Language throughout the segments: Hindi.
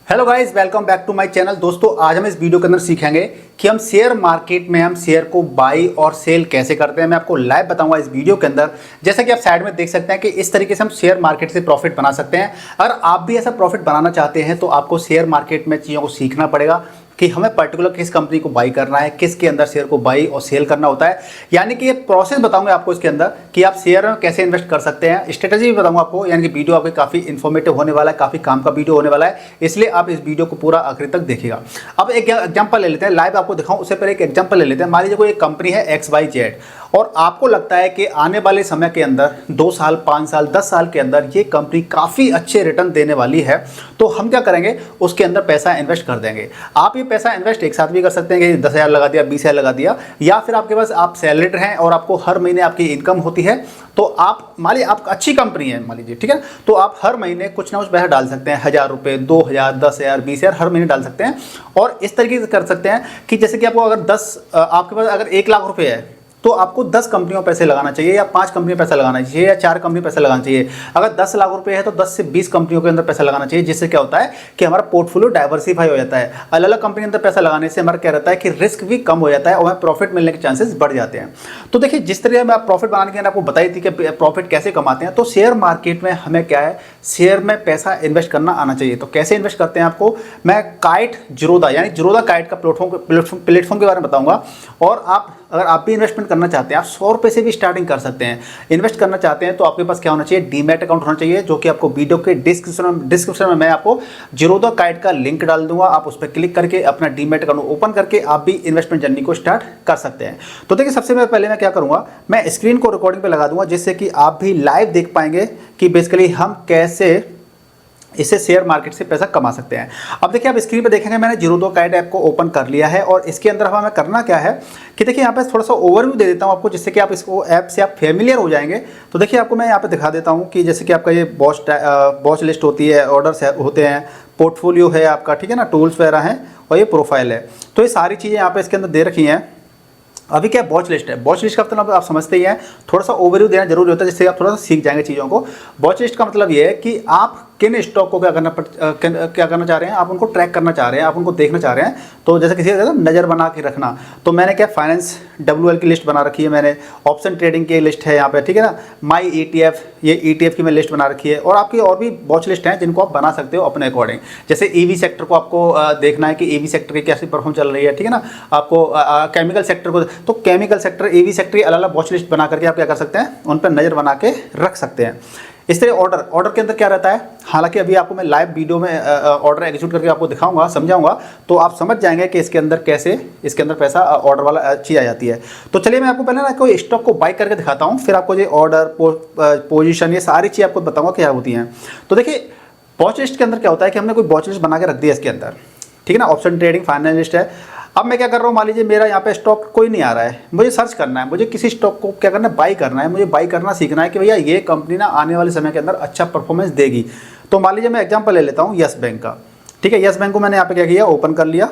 Hello guys, welcome back to my channel. दोस्तों, आज हम इस वीडियो के अंदर सीखेंगे कि हम शेयर मार्केट में हम शेयर को बाई और सेल कैसे करते हैं। मैं आपको लाइव बताऊंगा इस वीडियो के अंदर। जैसा कि आप साइड में देख सकते हैं कि इस तरीके से हम शेयर मार्केट से प्रॉफिट बना सकते हैं। अगर आप भी ऐसा प्रॉफिट बनाना चाहते हैं तो आपको शेयर मार्केट में चीज़ों को सीखना पड़ेगा कि हमें पर्टिकुलर किस कंपनी को बाई करना है, किसके अंदर शेयर को बाई और सेल करना होता है। यानी कि ये प्रोसेस बताऊंगा आपको इसके अंदर कि आप शेयर में कैसे इन्वेस्ट कर सकते हैं। स्ट्रेटेजी भी बताऊंगा आपको। यानी कि वीडियो आपके काफ़ी इन्फॉर्मेटिव होने वाला है, काफ़ी काम का वीडियो होने वाला है, इसलिए आप इस वीडियो को पूरा आखिर तक देखिएगा। अब एक एग्जाम्पल ले लेते हैं, लाइव आपको दिखाऊं उससे पहले एक एग्जाम्पल ले लेते हैं। मान लीजिए कोई एक कंपनी है XYZ और आपको लगता है कि आने वाले समय के अंदर 2 साल, 5 साल, 10 साल के अंदर ये कंपनी काफ़ी अच्छे रिटर्न देने वाली है, तो हम क्या करेंगे, उसके अंदर पैसा इन्वेस्ट कर देंगे। आप ये पैसा इन्वेस्ट एक साथ भी कर सकते हैं कि 10,000 लगा दिया, 20,000 लगा दिया, या फिर आपके पास आप सैलरीड हैं और आपको हर महीने आपकी इनकम होती है, तो आप मान लीजिए आप अच्छी कंपनी है मान लीजिए, ठीक है, तो आप हर महीने कुछ ना कुछ पैसा डाल सकते हैं। 1,000 रुपये, 2,000, 10,000, 20,000 हर महीने डाल सकते हैं। और इस तरीके से कर सकते हैं कि जैसे कि आपको अगर आपके पास अगर 1 लाख रुपये है तो आपको 10 कंपनियों में पैसे लगाना चाहिए, या 5 कंपनी में पैसा लगाना चाहिए, या 4 कंपनी में पैसा लगाना चाहिए। अगर 10 लाख रुपए है तो 10 से 20 कंपनियों के अंदर पैसा लगाना चाहिए, जिससे क्या होता है कि हमारा पोर्टफोलियो डाइवर्सिफाई हो जाता है। अलग अलग कंपनी के अंदर पैसा लगाने से हमारा क्या रहता है कि रिस्क भी कम हो जाता है और हमें प्रॉफिट मिलने के चांसेस बढ़ जाते हैं। तो देखिए, जिस तरह मैं प्रॉफिट बनाने के लिए आपको बताई थी कि प्रॉफिट कैसे कमाते हैं, तो शेयर मार्केट में हमें क्या है, शेयर में पैसा इन्वेस्ट करना आना चाहिए। तो कैसे इन्वेस्ट करते हैं आपको मैं काइट जीरोधा यानी जीरोधा काइट का प्लेटफॉर्म के बारे में बताऊंगा। और अगर आप भी इन्वेस्टमेंट करना चाहते हैं, आप 100 रुपये से भी स्टार्टिंग कर सकते हैं। इन्वेस्ट करना चाहते हैं तो आपके पास क्या होना चाहिए, डीमैट अकाउंट होना चाहिए, जो कि आपको वीडियो के डिस्क्रिप्शन में मैं आपको जीरोधा काइट का लिंक डाल दूंगा। आप उस पर क्लिक करके अपना डीमैट अकाउंट ओपन करके आप भी इन्वेस्टमेंट जर्नी को स्टार्ट कर सकते हैं। तो देखिए, सबसे पहले मैं क्या करूंगा, मैं स्क्रीन को रिकॉर्डिंग पर लगा दूंगा, जिससे कि आप भी लाइव देख पाएंगे कि बेसिकली हम कैसे इससे शेयर मार्केट से पैसा कमा सकते हैं। अब देखिए, आप स्क्रीन पे देखेंगे मैंने जीरोधा काइट ऐप को ओपन कर लिया है और इसके अंदर हमें करना क्या है कि देखिए, यहाँ पे थोड़ा सा ओवरव्यू दे देता हूँ आपको, जिससे कि आप इसको ऐप से आप फेमिलियर हो जाएंगे। तो देखिए, आपको मैं यहाँ पे दिखा देता हूँ कि जैसे कि आपका ये वॉच लिस्ट होती है, ऑर्डर्स होते हैं, पोर्टफोलियो है आपका, ठीक है ना, टूल्स वगैरह हैं, और ये प्रोफाइल है। तो ये सारी चीज़ें यहाँ पे इसके अंदर दे रखी हैं। अभी क्या वॉच लिस्ट है, वॉच लिस्ट का मतलब आप समझते ही हैं, थोड़ा सा ओवरव्यू देना जरूरी होता है, जिससे आप थोड़ा सा सीख जाएंगे चीज़ों को। वॉच लिस्ट का मतलब ये है कि आप किन स्टॉक को क्या करना चाह रहे हैं, आप उनको ट्रैक करना चाह रहे हैं, आप उनको देखना चाह रहे हैं। तो जैसे किसी का नज़र बना के रखना, तो मैंने क्या फाइनेंस WL की लिस्ट बना रखी है, मैंने ऑप्शन ट्रेडिंग की लिस्ट है यहाँ पे, ठीक है ना, माई ETF, ये ETF की मैं लिस्ट बना रखी है। और आपकी और भी वॉच लिस्ट हैं जिनको आप बना सकते हो अपने अकॉर्डिंग। जैसे EV सेक्टर को आपको देखना है कि EV सेक्टर की कैसी परफॉर्म चल रही है, ठीक है ना, आपको केमिकल सेक्टर को, तो केमिकल सेक्टर, EV सेक्टर की अलग अलग वॉच लिस्ट बना करके आप क्या कर सकते हैं, उन पर नज़र बना के रख सकते हैं। इस तरह ऑर्डर के अंदर क्या रहता है, हालांकि अभी आपको मैं लाइव वीडियो में ऑर्डर एग्जीक्यूट करके आपको दिखाऊंगा, समझाऊंगा, तो आप समझ जाएंगे कि इसके अंदर कैसे इसके अंदर पैसा ऑर्डर वाला चीज़ आ जाती है। तो चलिए, मैं आपको पहले ना कोई स्टॉक को बाई करके दिखाता हूँ, फिर आपको ये ऑर्डर, पोजीशन, ये सारी चीज़ आपको बताऊँगा क्या होती हैं। तो देखिए, वॉच लिस्ट के अंदर क्या होता है कि हमने कोई वॉच लिस्ट बना के रख दी है इसके अंदर, ठीक है ना, ऑप्शन ट्रेडिंग फाइनल लिस्ट है। अब मैं क्या कर रहा हूँ, मान लीजिए मेरा यहाँ पे स्टॉक कोई नहीं आ रहा है, मुझे सर्च करना है, मुझे किसी स्टॉक को क्या करना है, बाई करना है, मुझे बाई करना सीखना है कि भैया ये कंपनी ना आने वाले समय के अंदर अच्छा परफॉर्मेंस देगी। तो मान लीजिए मैं एग्जांपल ले लेता हूँ यस बैंक का, ठीक है। यस बैंक को मैंने यहाँ पे क्या किया, ओपन कर लिया।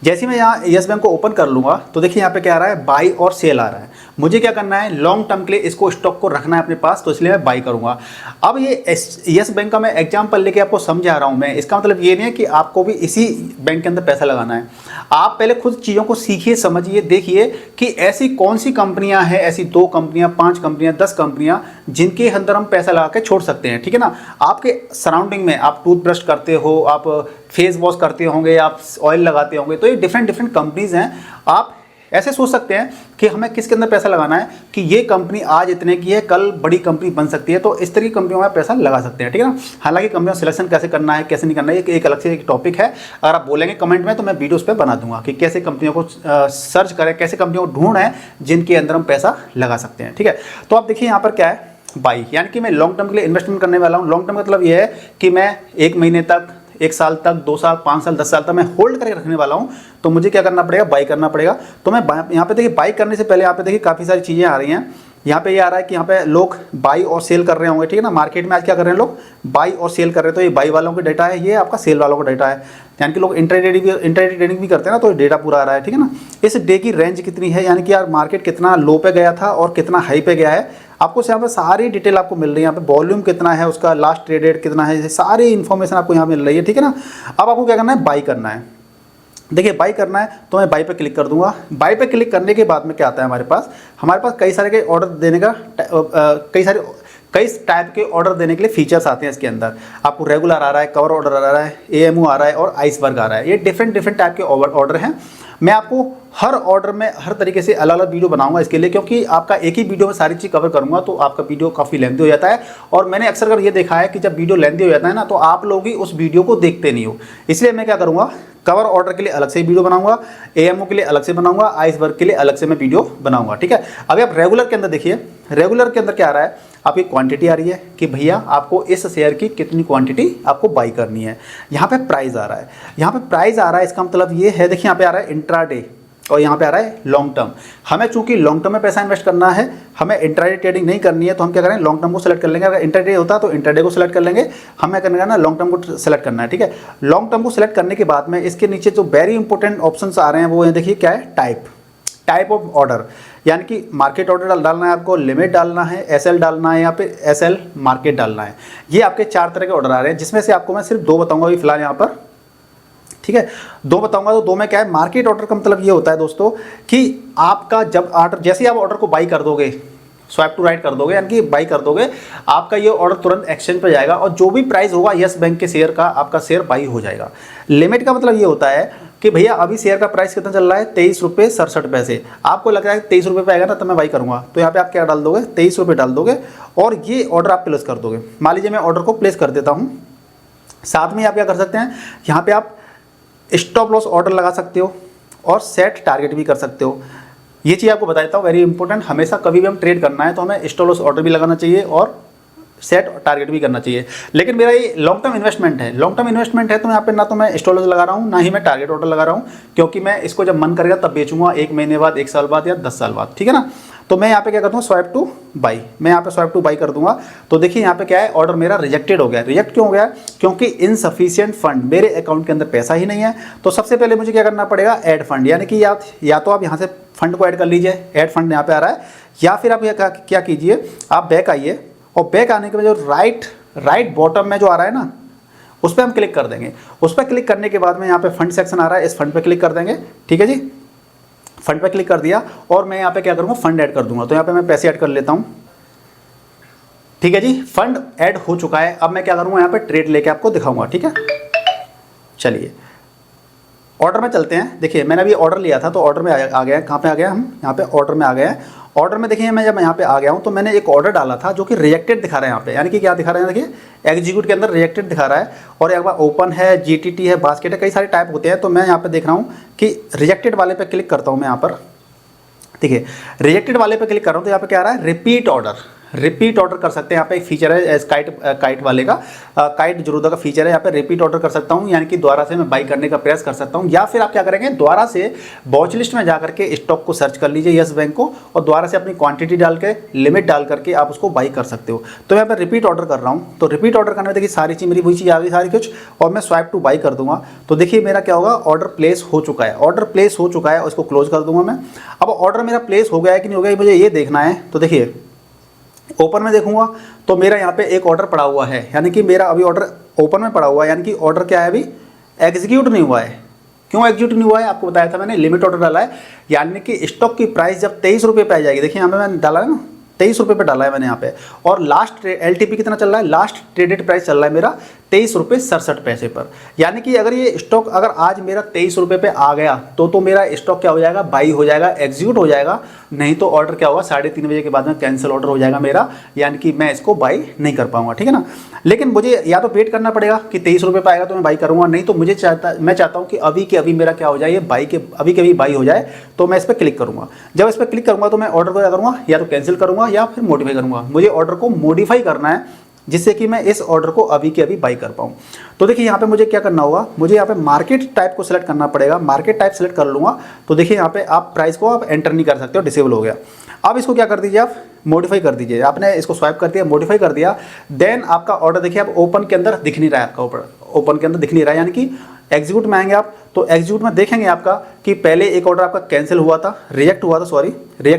जैसे ही मैं यहाँ यस बैंक को ओपन कर लूँगा तो देखिए यहाँ पे क्या आ रहा है, बाई और सेल आ रहा है। मुझे क्या करना है, लॉन्ग टर्म के लिए इसको स्टॉक को रखना है अपने पास, तो इसलिए मैं बाई करूँगा। अब ये यस बैंक का मैं एग्जांपल लेके आपको समझा रहा हूँ मैं, इसका मतलब ये नहीं है कि आपको भी इसी बैंक के अंदर पैसा लगाना है। आप पहले खुद चीज़ों को सीखिए, समझिए, देखिए कि ऐसी कौन सी कंपनियां हैं, ऐसी 2 कंपनियां, 5 कंपनियां, 10 कंपनियां जिनके अंदर हम पैसा लगा के छोड़ सकते हैं, ठीक है ना। आपके सराउंडिंग में आप टूथब्रश करते हो, आप फेस वॉश करते होंगे, आप ऑयल लगाते होंगे, तो ये डिफरेंट कंपनीज हैं। आप ऐसे सोच सकते हैं कि हमें किसके अंदर पैसा लगाना है कि ये कंपनी आज इतने की है, कल बड़ी कंपनी बन सकती है, तो इस तरह की कंपनियों में पैसा लगा सकते हैं, ठीक है ना। हालांकि कंपनियों सिलेक्शन कैसे करना है, कैसे नहीं करना है, एक अलग से एक टॉपिक है। अगर आप बोलेंगे कमेंट में तो मैं वीडियोस पे बना दूंगा कि कैसे कंपनियों को सर्च करें, कैसे कंपनियों को ढूंढें जिनके अंदर हम पैसा लगा सकते हैं, ठीक है। तो आप देखिए यहाँ पर क्या है, बाई, यानी कि मैं लॉन्ग टर्म के लिए इन्वेस्टमेंट करने वाला हूँ। लॉन्ग टर्म मतलब ये है कि मैं 1 महीने तक, 1 साल तक, 2 साल, 5 साल, 10 साल तक मैं होल्ड करके रखने वाला हूं। तो मुझे क्या करना पड़ेगा, बाई करना पड़ेगा। तो मैं यहाँ पे देखिए, बाई करने से पहले यहाँ पे देखिए काफ़ी सारी चीज़ें आ रही हैं। यहाँ पे ये आ रहा है कि यहाँ पे लोग बाई और सेल कर रहे होंगे, ठीक है ना। मार्केट में आज क्या कर रहे हैं, लोग बाई और सेल कर रहे हैं। तो ये बाई वालों का डेटा है, ये आपका सेल वालों का डेटा है। यानी कि लोग इंट्राडे ट्रेडिंग भी करते हैं ना, तो डेटा पूरा आ रहा है, ठीक है ना। इस डे की रेंज कितनी है, यानी कि यार मार्केट कितना लो पे गया था और कितना हाई पे गया है, आपको यहाँ पे सारी डिटेल आपको मिल रही है, यहाँ पे वॉल्यूम कितना है उसका, लास्ट ट्रेडेड कितना है, ये सारी इन्फॉर्मेशन आपको यहाँ मिल रही है, ठीक है ना। अब आपको क्या करना है, बाई करना है। देखिए बाई करना है तो मैं बाई पे क्लिक कर दूंगा। बाई पे क्लिक करने के बाद में क्या आता है, हमारे पास कई सारे के ऑर्डर देने का कई टाइप के ऑर्डर देने के लिए फीचर्स आते हैं इसके अंदर। आपको रेगुलर आ रहा है, कवर ऑर्डर आ रहा है, एएमओ आ रहा है और आइसबर्ग आ रहा है। ये डिफरेंट टाइप के ऑर्डर हैं। मैं आपको हर ऑर्डर में हर तरीके से अलग अलग वीडियो बनाऊंगा इसके लिए, क्योंकि आपका एक ही वीडियो में सारी चीज़ कवर करूंगा तो आपका वीडियो काफ़ी लेंथी हो जाता है। और मैंने अक्सर कर ये देखा है कि जब वीडियो लेंथी हो जाता है ना तो आप लोग ही उस वीडियो को देखते नहीं हो। इसलिए मैं क्या करूँगा, कवर ऑर्डर के लिए अलग से वीडियो बनाऊंगा, एएमओ के लिए अलग से बनाऊंगा, आइसबर्ग के लिए अलग से मैं वीडियो बनाऊंगा, ठीक है। अभी आप रेगुलर के अंदर देखिए, रेगुलर के अंदर क्या आ रहा है, आपकी क्वांटिटी आ रही है कि भैया आपको इस शेयर की कितनी क्वांटिटी आपको बाई करनी है। यहाँ पे प्राइस आ रहा है, यहाँ पे प्राइस आ रहा है, इसका मतलब ये है, देखिए यहाँ पे आ रहा है इंट्राडे और यहाँ पे आ रहा है लॉन्ग टर्म। हमें चूंकि लॉन्ग टर्म में पैसा इन्वेस्ट करना है, हमें इंट्राडे ट्रेडिंग नहीं करनी है, तो हम क्या करें, लॉन्ग टर्म को सेलेक्ट कर लेंगे। अगर इंट्राडे होता तो इंट्राडे को सेलेक्ट कर लेंगे, हमें करना है ना लॉन्ग टर्म को सेलेक्ट करना है, ठीक है। लॉन्ग टर्म को सेलेक्ट करने के बाद में इसके नीचे जो वेरी इंपॉर्टेंट ऑप्शन आ रहे हैं वो देखिए क्या है, टाइप ऑफ ऑर्डर, यानी कि मार्केट ऑर्डर डालना है आपको, लिमिट डालना है, एसएल डालना है, यहाँ पे एसएल मार्केट डालना है। ये आपके 4 तरह के ऑर्डर आ रहे हैं, जिसमें से आपको मैं सिर्फ 2 बताऊंगा अभी फिलहाल यहाँ पर, ठीक है। 2 बताऊंगा। तो 2 में क्या है, मार्केट ऑर्डर का मतलब ये होता है दोस्तों कि आपका जब ऑर्डर, जैसे ही आप ऑर्डर को बाई कर दोगे, स्वाइप टू राइट कर दोगे, यानी कि बाई कर दोगे, आपका ये ऑर्डर तुरंत एक्सचेंज पे जाएगा और जो भी प्राइस होगा यस बैंक के शेयर का, आपका शेयर बाई हो जाएगा। लिमिट का मतलब ये होता है कि भैया अभी शेयर का प्राइस कितना चल रहा है, 23 रुपये 67 पैसे। आपको लग रहा है 23 रुपये पे आएगा ना तो मैं बाई करूंगा, तो यहाँ पे आप क्या डाल दोगे, 23 रुपये डाल दोगे और ये ऑर्डर आप प्लेस कर दोगे। मान लीजिए मैं ऑर्डर को प्लेस कर देता हूँ। साथ में आप क्या कर सकते हैं, यहाँ पे आप स्टॉप लॉस ऑर्डर लगा सकते हो और सेट टारगेट भी कर सकते हो। ये चीज़ आपको बता देता हूँ, वेरी इंपॉर्टेंट। हमेशा कभी भी हम ट्रेड करना है तो हमें स्टॉप लॉस ऑर्डर भी लगाना चाहिए और सेट टारगेट भी करना चाहिए। लेकिन मेरा ये लॉन्ग टर्म इन्वेस्टमेंट है, लॉन्ग टर्म इन्वेस्टमेंट है, तो यहाँ पे ना तो मैं स्टॉप लॉस लगा रहा हूँ, ना ही मैं टारगेट ऑर्डर लगा रहा हूँ, क्योंकि मैं इसको जब मन करेगा तब बेचूंगा, 1 महीने बाद, 1 साल बाद या 10 साल बाद, ठीक है ना। तो मैं यहाँ पे क्या करता हूँ, स्वाइप टू बाई, मैं यहाँ पे स्वाइप टू बाई कर दूंगा। तो देखिए यहाँ पे क्या है, ऑर्डर मेरा रिजेक्टेड हो गया। रिजेक्ट क्यों हो गया, क्योंकि इनसफिशिएंट फंड, मेरे अकाउंट के अंदर पैसा ही नहीं है। तो सबसे पहले मुझे क्या करना पड़ेगा, ऐड फंड, यानी कि या तो आप यहाँ से फंड को ऐड कर लीजिए, ऐड फंड यहाँ पे आ रहा है, या फिर आप क्या कीजिए, आप बैक आइए और बैक आने के बाद जो राइट बॉटम में जो आ रहा है ना, उस पर हम क्लिक कर देंगे। उस पर क्लिक करने के बाद में यहाँ पे फंड सेक्शन आ रहा है, इस फंड पे क्लिक कर देंगे, ठीक है जी। फंड पे क्लिक कर दिया और मैं यहाँ पे क्या करूँगा, फंड ऐड कर दूंगा। तो यहाँ पे मैं पैसे ऐड कर लेता हूँ, ठीक है जी। फंड ऐड हो चुका है। अब मैं क्या करूँगा, यहाँ पे ट्रेड लेके आपको दिखाऊंगा, ठीक है। चलिए ऑर्डर में चलते हैं। देखिए मैंने अभी ऑर्डर लिया था तो ऑर्डर में आ गया, कहाँ पे आ गया, हम यहाँ पे ऑर्डर में आ गए हैं। ऑर्डर में देखिए मैं जब यहाँ पे आ गया हूँ तो मैंने एक ऑर्डर डाला था जो कि रिजेक्टेड दिखा रहा है यहाँ पे, यानी कि क्या दिखा रहे हैं, देखिए एग्जीक्यूट के अंदर रिजेक्टेड दिखा रहा है। और एक बार ओपन है, जीटीटी है, बास्केट है, कई सारे टाइप होते हैं। तो मैं यहाँ पे देख रहा हूँ कि रिजेक्टेड वाले पे क्लिक करता हूँ मैं यहाँ पर, देखिए रिजेक्टेड वाले पे क्लिक कर रहा हूँ तो यहाँ पे क्या आ रहा है, रिपीट ऑर्डर कर सकते हैं। यहाँ पे एक फीचर है काइट वाले का, काइट जरूरत का फीचर है, यहाँ पे रिपीट ऑर्डर कर सकता हूँ, यानी कि दोबारा से मैं बाई करने का प्रयास कर सकता हूँ। या फिर आप क्या करेंगे, दोबारा से वॉच लिस्ट में जाकर के स्टॉक को सर्च कर लीजिए यस बैंक को, और दोबारा से अपनी क्वांटिटी डाल के, लिमिट डाल करके आप उसको बाई कर सकते हो। तो यहाँ पर रिपीट ऑर्डर कर रहा हूँ। तो रिपीट ऑर्डर करने में देखिए सारी चीज़ मेरी वही चीज़ आ गई सारी कुछ, और मैं स्वाइप टू बाई कर दूंगा। तो देखिए मेरा क्या होगा, ऑर्डर प्लेस हो चुका है, ऑर्डर प्लेस हो चुका है, उसको क्लोज कर दूंगा मैं। अब ऑर्डर मेरा प्लेस हो गया है कि नहीं हो गया, मुझे ये देखना है। तो देखिए ओपन में देखूंगा तो मेरा यहाँ पे एक ऑर्डर पड़ा हुआ है, यानी कि मेरा अभी ऑर्डर ओपन में पड़ा हुआ है, यानी कि ऑर्डर क्या है, अभी एग्जीक्यूट नहीं हुआ है। क्यों एग्जीक्यूट नहीं हुआ है, आपको बताया था मैंने, लिमिट ऑर्डर डाला है, यानी कि स्टॉक की प्राइस जब 23 रुपये पे आ जाएगी, देखिए यहाँ पे मैंने डाला है ना, 23 रुपये पे डाला है मैंने यहाँ पे, और लास्ट एलटीपी कितना चल रहा है, लास्ट ट्रेडेड प्राइस चल रहा है मेरा 23 रुपये 67 पैसे पर। यानी कि अगर ये स्टॉक अगर आज मेरा 23 रुपये पे आ गया तो मेरा स्टॉक क्या हो जाएगा, बाई हो जाएगा, एग्जीक्यूट हो जाएगा। नहीं तो ऑर्डर क्या होगा, 3:30 बजे के बाद में कैंसिल ऑर्डर हो जाएगा मेरा, यानी कि मैं इसको बाई नहीं कर पाऊंगा, ठीक है ना। लेकिन मुझे या तो वेट करना पड़ेगा कि 23 रुपये पे आएगा तो मैं बाई करूँगा, नहीं तो मैं चाहता हूँ कि अभी के अभी मेरा क्या हो जाए, अभी के अभी बाई हो जाए। तो मैं इस पर क्लिक करूँगा। जब इस पर क्लिक करूँगा तो मैं ऑर्डर को क्या करूँगा, या तो कैंसिल करूँगा या फिर मॉडिफाई करूँगा। मुझे ऑर्डर को मॉडिफाई करना है जिससे कि मैं इस ऑर्डर को अभी के अभी बाई कर पाऊँ। तो देखिए यहाँ पे मुझे क्या करना होगा, मुझे यहाँ पे मार्केट टाइप को सिलेक्ट करना पड़ेगा। मार्केट टाइप सेलेक्ट कर लूँगा तो देखिए यहाँ पे आप प्राइस को आप एंटर नहीं कर सकते हो, डिसेबल हो गया। अब इसको क्या कर दीजिए, आप मॉडिफाई कर दीजिए। आपने इसको स्वाइप कर दिया, मॉडिफाई कर दिया, देन आपका ऑर्डर देखिए अब ओपन के अंदर दिख नहीं रहा है, आपका ओपन के अंदर दिख नहीं रहा है, यानी कि एग्जीक्यूट में आएंगे आप तो एग्जीक्यूट में देखेंगे आपका कि पहले एक ऑर्डर आपका कैंसिल हुआ था, रिजेक्ट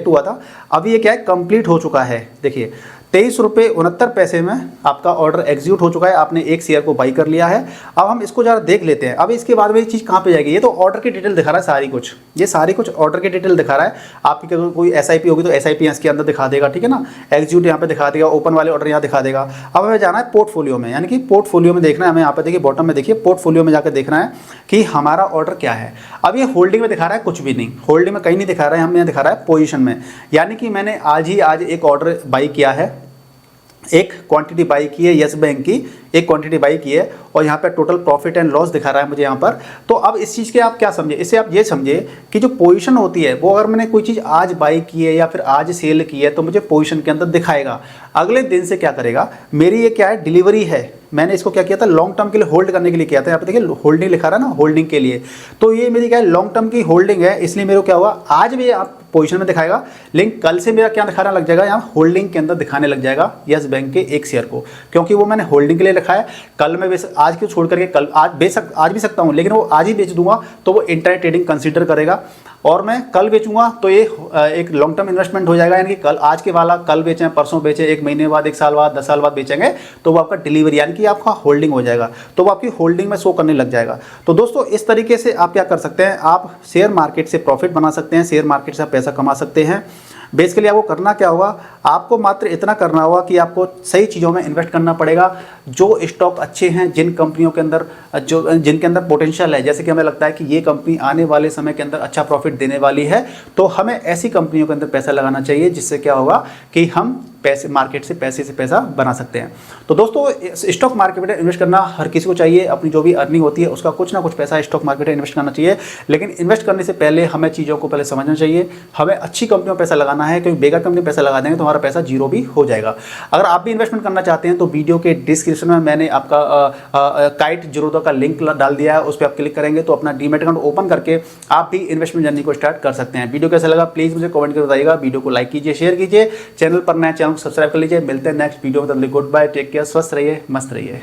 हुआ था। अभी ये क्या है, कंप्लीट हो चुका है। देखिए 23 रुपये 69 पैसे में आपका ऑर्डर एग्जीक्यूट हो चुका है, आपने एक शेयर को बाई कर लिया है। अब हम इसको ज़रा देख लेते हैं। अब इसके बाद में ये चीज़ कहाँ पे जाएगी, ये तो ऑर्डर की डिटेल दिखा रहा है सारी कुछ, ये सारी कुछ ऑर्डर की डिटेल दिखा रहा है। आपकी कोई SIP होगी तो SIP इसके अंदर दिखा देगा, ठीक है ना, एग्जीक्यूट यहाँ पे दिखा देगा, ओपन वाले ऑर्डर यहाँ दिखा देगा। अब हमें जाना है पोर्टफोलियो में, यानी कि पोर्टफोलियो में देखना है हमें। यहाँ पे देखिए बॉटम में देखिए पोर्टफोलियो में जाकर देखना है कि हमारा ऑर्डर क्या है। अब ये होल्डिंग में दिखा रहा है, कुछ भी नहीं, होल्डिंग में कहीं नहीं दिखा रहा है, हमें यहाँ दिखा रहा है पोजीशन में, यानी कि मैंने आज एक ऑर्डर बाई किया है, एक क्वांटिटी बाई की है यस बैंक की, एक क्वांटिटी बाई की है और यहाँ पे टोटल प्रॉफिट एंड लॉस दिखा रहा है मुझे यहाँ पर। तो अब इस चीज़ के आप क्या समझे, इससे आप ये समझे कि जो पोजीशन होती है वो अगर मैंने कोई चीज़ आज बाई की है या फिर आज सेल की है तो मुझे पोजीशन के अंदर दिखाएगा। अगले दिन से क्या करेगा, मेरी ये क्या है, डिलीवरी है, मैंने इसको क्या किया था, लॉन्ग टर्म के लिए होल्ड करने के लिए किया था। यहाँ पे देखिए होल्डिंग लिखा रहा है ना, होल्डिंग के लिए, तो ये मेरी क्या है, लॉन्ग टर्म की होल्डिंग है, इसलिए मेरे को क्या हुआ, आज भी आप पोजीशन में दिखाएगा, लेकिन कल से मेरा क्या दिखाना लग जाएगा, यहाँ होल्डिंग के अंदर दिखाने लग जाएगा यस बैंक के एक शेयर को, क्योंकि वो मैंने होल्डिंग के लिए रखा है। कल मैं आज को छोड़ करके कल आज भी सकता हूँ, लेकिन वो आज ही बेच दूंगा तो वो इंटरनेट ट्रेडिंग कंसीडर करेगा, और मैं कल बेचूंगा तो ये एक लॉन्ग टर्म इन्वेस्टमेंट हो जाएगा, यानी कि कल आज के वाला कल बेचें, परसों बेचें, 1 महीने बाद, 1 साल बाद, 10 साल बाद बेचेंगे तो वो आपका डिलीवरी यानी कि आपका होल्डिंग हो जाएगा, तो वो आपकी होल्डिंग में शो करने लग जाएगा। तो दोस्तों इस तरीके से आप क्या कर सकते हैं, आप शेयर मार्केट से प्रॉफिट बना सकते हैं, शेयर मार्केट से आप पैसा कमा सकते हैं। बेसिकली आपको करना क्या होगा, आपको मात्र इतना करना होगा कि आपको सही चीज़ों में इन्वेस्ट करना पड़ेगा, जो स्टॉक अच्छे हैं, जिन कंपनियों के अंदर जिनके अंदर पोटेंशियल है, जैसे कि हमें लगता है कि ये कंपनी आने वाले समय के अंदर अच्छा प्रॉफिट देने वाली है, तो हमें ऐसी कंपनियों के अंदर पैसा लगाना चाहिए, जिससे क्या होगा कि हम पैसे मार्केट से पैसा बना सकते हैं। तो दोस्तों स्टॉक मार्केट में इन्वेस्ट करना हर किसी को चाहिए, अपनी जो भी अर्निंग होती है उसका कुछ ना कुछ पैसा स्टॉक मार्केट में इन्वेस्ट करना चाहिए, लेकिन इन्वेस्ट करने से पहले हमें चीज़ों को पहले समझना चाहिए, हमें अच्छी कंपनियों में पैसा लगाना है, क्योंकि बेकार कंपनी में पैसा लगा देंगे तो हमारा पैसा जीरो भी हो जाएगा। अगर आप भी इन्वेस्टमेंट करना चाहते हैं तो वीडियो के डिस्क्रिप्शन में मैंने आपका काइट जीरोधा का लिंक डाल दिया है, उस पर आप क्लिक करेंगे तो अपना डीमैट अकाउंट ओपन करके आप भी इन्वेस्टमेंट जर्नी को स्टार्ट कर सकते हैं। वीडियो कैसा लगा प्लीज़ मुझे कमेंट करके बताइएगा, वीडियो को लाइक कीजिए, शेयर कीजिए, चैनल पर नए चैनल को सब्सक्राइब कर लीजिए। मिलते हैं नेक्स्ट वीडियो में, तब तक गुड बाय, टेक केयर, स्वस्थ रहिए, मस्त रहिए।